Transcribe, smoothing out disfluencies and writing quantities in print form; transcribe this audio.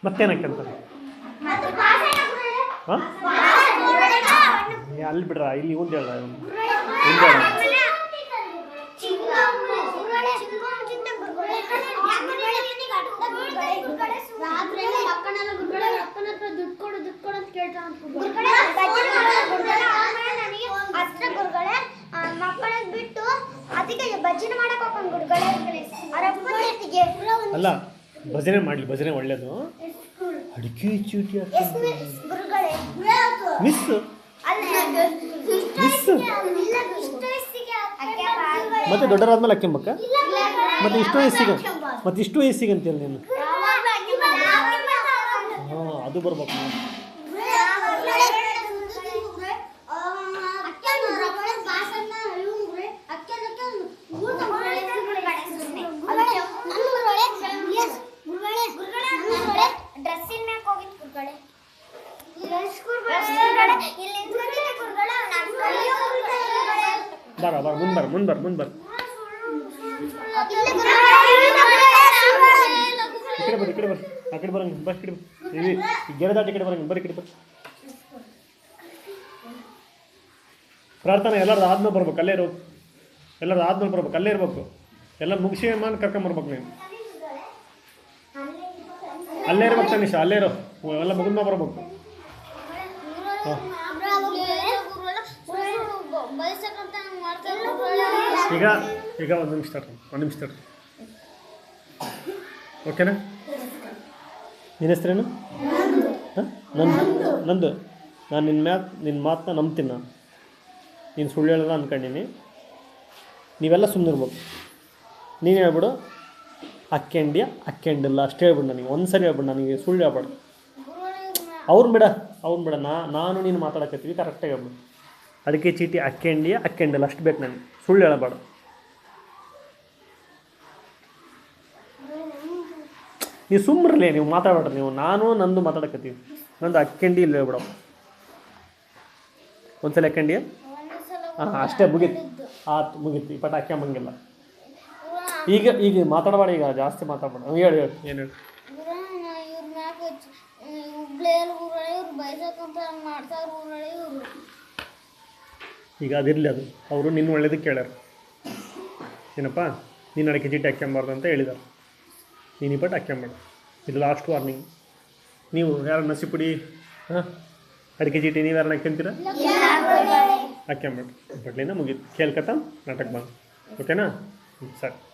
ಮತ್ತೇನಕ್ಕಂತಾರೆ ಹಾಂ ಅಲ್ಲಿ ಬಿಡ್ರ ಇಲ್ಲಿ ಮುಂದೆ ಹೇಳ ಅಲ್ಲ ಭಜನೆ ಮಾಡಲಿ ಭಜನೆ ಒಳ್ಳೇದು ಅಡಿಕೆ ಚೀಟಿ ಮಿಸ್ ಮಿಸ್ ಮತ್ತೆ ದೊಡ್ಡರಾದ್ಮೇಲೆ ಅಕ್ಕೆಂಬಕ್ಕ ಮತ್ತೆ ಇಷ್ಟು ವಯಸ್ಸಿಗೆ ಅಂತೇಳಿ ನೀನು ಹಾಂ ಅದು ಬರ್ಬೇಕು ಬರ ಮುಂದೆ ಈ ಕಡೆ ಬರ್ರಿ ಆ ಕಡೆ ಬರಂಗ ಬಸ್ ಕಡೆ ಗೆರೆ ಈ ಕಡೆ ಬರಂಗ ಬರ್ರಿ ಕಡೆ ಬರ್ರಿ ಪ್ರಾರ್ಥನೆ ಎಲ್ಲರದ್ದು ಆದ್ಮೇಲೆ ಬರ್ಬೇಕು ಅಲ್ಲೇ ಇರೋ ಎಲ್ಲರದ್ದು ಆದ್ಮೇಲೆ ಬರ್ಬೇಕು ಅಲ್ಲೇ ಇರ್ಬೇಕು ಎಲ್ಲ ಮುಗಿಸಿ ಮಾನ್ ಕರ್ಕೊಂಬರ್ಬೇಕು ನೀನು ಅಲ್ಲೇ ಇರ್ಬೇಕು ತನಿಷ ಅಲ್ಲೇ ಇರೋ ಎಲ್ಲ ಮುಗಿದ್ಮೇಲೆ ಬರ್ಬೇಕು ಹಾಂ ಈಗ ಒಂದು ನಿಮಿಷ ತರ್ರಿ ಓಕೆನಾ ನಿನ್ನ ಹೆಸ್ರೇನು ಹಾಂ ನಂದು ನಾನು ನಿನ್ನ ಮಾತನ್ನ ನಂಬ್ತೀನಿ ನಾನು ನೀನು ಸುಳ್ಳು ಹೇಳೋದ ಅಂದ್ಕೊಂಡೀನಿ ನೀವೆಲ್ಲ ಸುಮ್ಮನಿರ್ಬೇಕು ನೀನು ಹೇಳ್ಬಿಡು ಅಕ್ಕೆಂಡಿಲ್ಲ ಅಷ್ಟೇ ಹೇಳ್ಬಿಡು ನನಗೆ ಒಂದು ಸರಿ ಹೇಳ್ಬಿಡು ನನಗೆ ಸುಳ್ಳು ಹೇಳ್ಬೇಡ ಅವ್ನು ಬಿಡ ನಾನು ನೀನು ಮಾತಾಡಕತ್ತೀವಿ ಕರೆಕ್ಟಾಗಿ ಹೇಳ್ಬಿಡು ಅದಕ್ಕೆ ಚೀಟಿ ಅಕ್ಕೆಂಡಿಲ್ಲ ಅಷ್ಟು ಬೇಕು ನನಗೆ ಸುಳ್ಳು ಹೇಳಬೇಡ ನೀವು ಸುಮ್ಮನಿರಲಿ ನೀವು ಮಾತಾಡ್ಬೇಡ್ರಿ ನೀವು ನಾನು ನಂದು ಮಾತಾಡಕತ್ತೀವಿ ನಂದು ಅಕ್ಕೆಂಡಿ ಇಲ್ಲ ಹೇಳ್ಬಿಡ ಒಂದ್ಸಲ ಅಕ್ಕೆಂಡಿಯ ಹಾಂ ಅಷ್ಟೇ ಮುಗೀತು ಈ ಪಟ ಅಕ್ಕೆಂಬಂಗಿಲ್ಲ ಈಗ ಮಾತಾಡಬೇಡ ಈಗ ಜಾಸ್ತಿ ಮಾತಾಡ್ಬೇಡ ಹೇಳಿ ಏನು ಹೇಳಿ ಈಗ ಅದಿರಲಿ ಅದು ಅವರು ನಿನ್ನ ಒಳ್ಳೇದಕ್ಕೆ ಕೇಳ್ಯಾರ ಏನಪ್ಪ ನೀನು ಅಡಿಕೆ ಚೀಟಿ ಹಾಕ್ಯಂಬಾರ್ದು ಅಂತ ಹೇಳಿದಾರೆ ನೀನು ಈ ಪಟ್ಟು ಹಾಕ್ಯಂಬೇಡ ಇದು ಲಾಸ್ಟ್ ವಾರ್ನಿಂಗ್ ನೀವು ಯಾರು ನಸಿಪುಡಿ ಹಾಂ ಅಡಿಕೆ ಚೀಟಿ ನೀವು ಯಾರನ್ನ ಹಾಕ್ಯಂತೀರ ಹಾಕ್ಯಂಬೇಡ ಬಟ್ಲಿಂದ ಮುಗೀತು ಕೇಳ್ಕತ್ತ ನಾಟಕ ಬಂದು ಓಕೆನಾ ಸರಿ